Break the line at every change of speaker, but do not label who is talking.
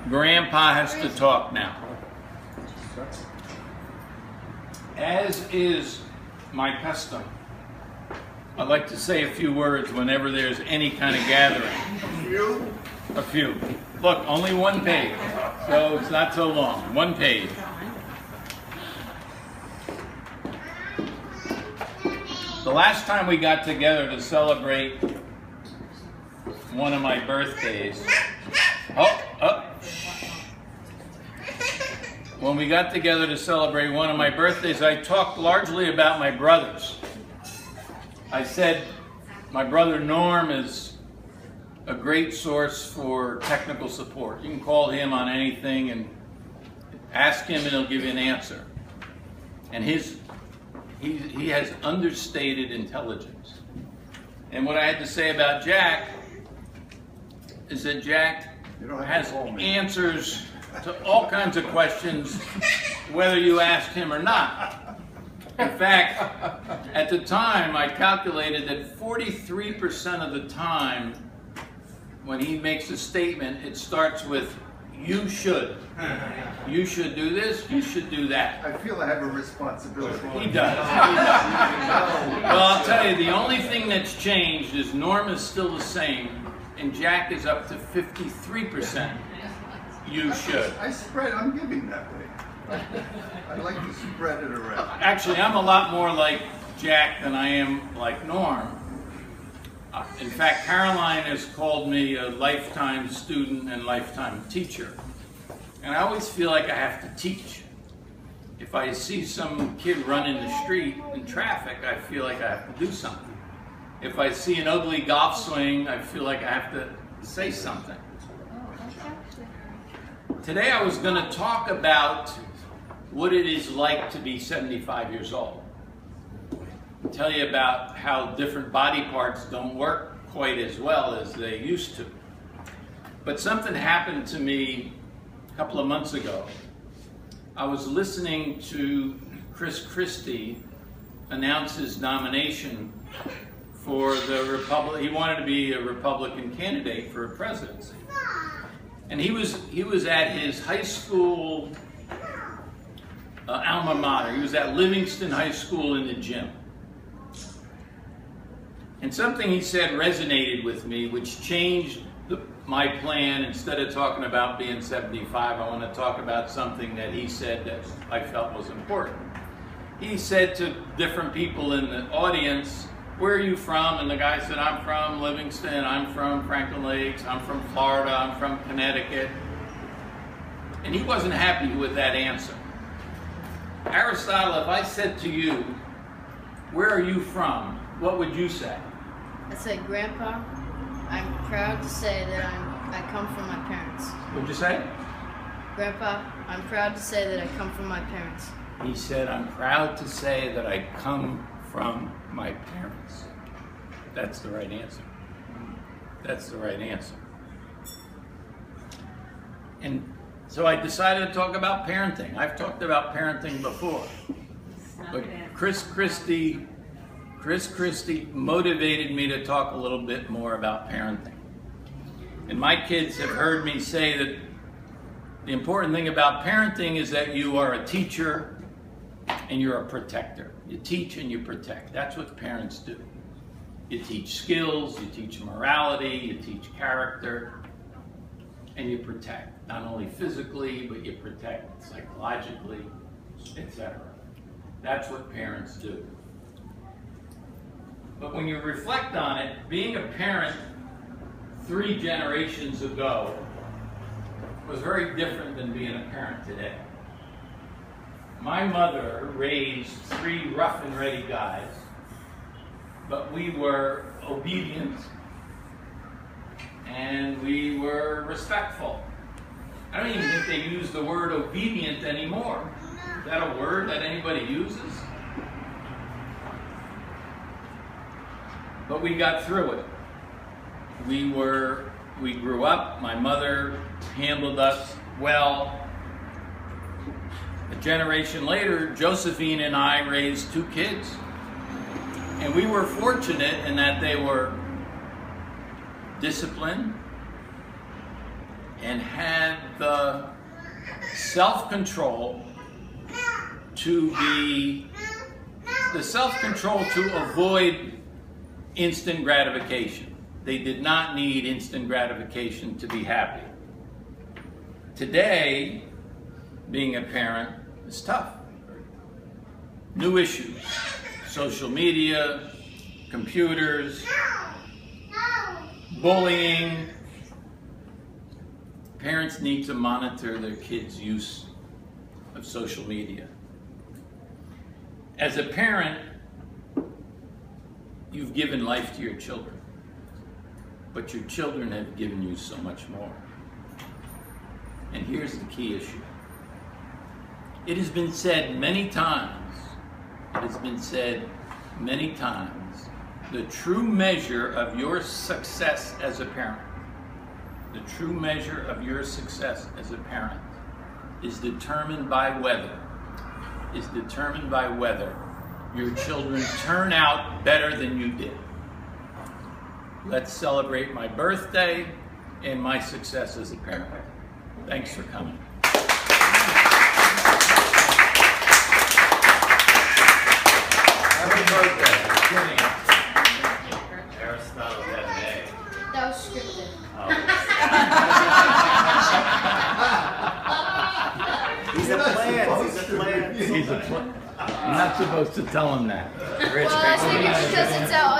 Grandpa has to talk now. As is my custom, I'd like to say a few words whenever there's any kind of gathering. A few. Look, only one page, so it's not so long. One page. The last time we got together to celebrate one of my birthdays, when we got together to celebrate one of my birthdays, I talked largely about my brothers. I said my brother Norm is a great source for technical support. You can call him on anything and ask him and he'll give you an answer. And he has understated intelligence. And what I had to say about Jack is that Jack has answers to all kinds of questions, whether you ask him or not. In fact, at the time, I calculated that 43% of the time, when he makes a statement, it starts with, "You should. You should do this, you should do that."
I feel I have a responsibility.
He does. Well, I'll tell you, the only thing that's changed is Norm is still the same, and Jack is up to 53%. You should.
I'm giving that way. I like to spread it around.
Actually, I'm a lot more like Jack than I am like Norm. In fact, Caroline has called me a lifetime student and lifetime teacher. And I always feel like I have to teach. If I see some kid run in the street in traffic, I feel like I have to do something. If I see an ugly golf swing, I feel like I have to say something. Today I was going to talk about what it is like to be 75 years old. Tell you about how different body parts don't work quite as well as they used to. But something happened to me a couple of months ago. I was listening to Chris Christie announce his nomination for the He wanted to be a Republican candidate for a presidency. And he was at his high school alma mater. He was at Livingston High School in the gym. And something he said resonated with me, which changed my plan. Instead of talking about being 75, I want to talk about something that he said that I felt was important. He said to different people in the audience, "Where are you from?" And the guy said, "I'm from Livingston, I'm from Franklin Lakes, I'm from Florida, I'm from Connecticut." And he wasn't happy with that answer. Aristotle, if I said to you, "Where are you from?" what would you say?
I say, "Grandpa, I'm proud to say that I come from my parents."
What'd you say?
"Grandpa, I'm proud to say that I come from my parents."
He said, "I'm proud to say that I come from my parents." That's the right answer. That's the right answer. And so I decided to talk about parenting. I've talked about parenting before. But Chris Christie motivated me to talk a little bit more about parenting. And my kids have heard me say that the important thing about parenting is that you are a teacher and you're a protector. You teach and you protect. That's what parents do. You teach skills, you teach morality, you teach character, and you protect. Not only physically, but you protect psychologically, etc. That's what parents do. But when you reflect on it, being a parent 3 generations ago was very different than being a parent today. My mother raised 3 rough and ready guys, but we were obedient and we were respectful. I don't even think they use the word obedient anymore. Is that a word that anybody uses? But we got through it. We grew up. My mother handled us well. A generation later, Josephine and I raised 2 kids. And we were fortunate in that they were disciplined and had the self-control to avoid instant gratification. They did not need instant gratification to be happy. Today, being a parent is tough. New issues, social media, computers, bullying. Parents need to monitor their kids' use of social media. As a parent, you've given life to your children, but your children have given you so much more. And here's the key issue. It has been said many times, the true measure of your success as a parent, is determined by whether your children turn out better than you did. Let's celebrate my birthday and my success as a parent. Thanks for coming.
Happy birthday.
Aristotle had an A.
That was scripted.
He's a plant.
He's a I'm not supposed to tell him that.
Well, I think it's because it's out.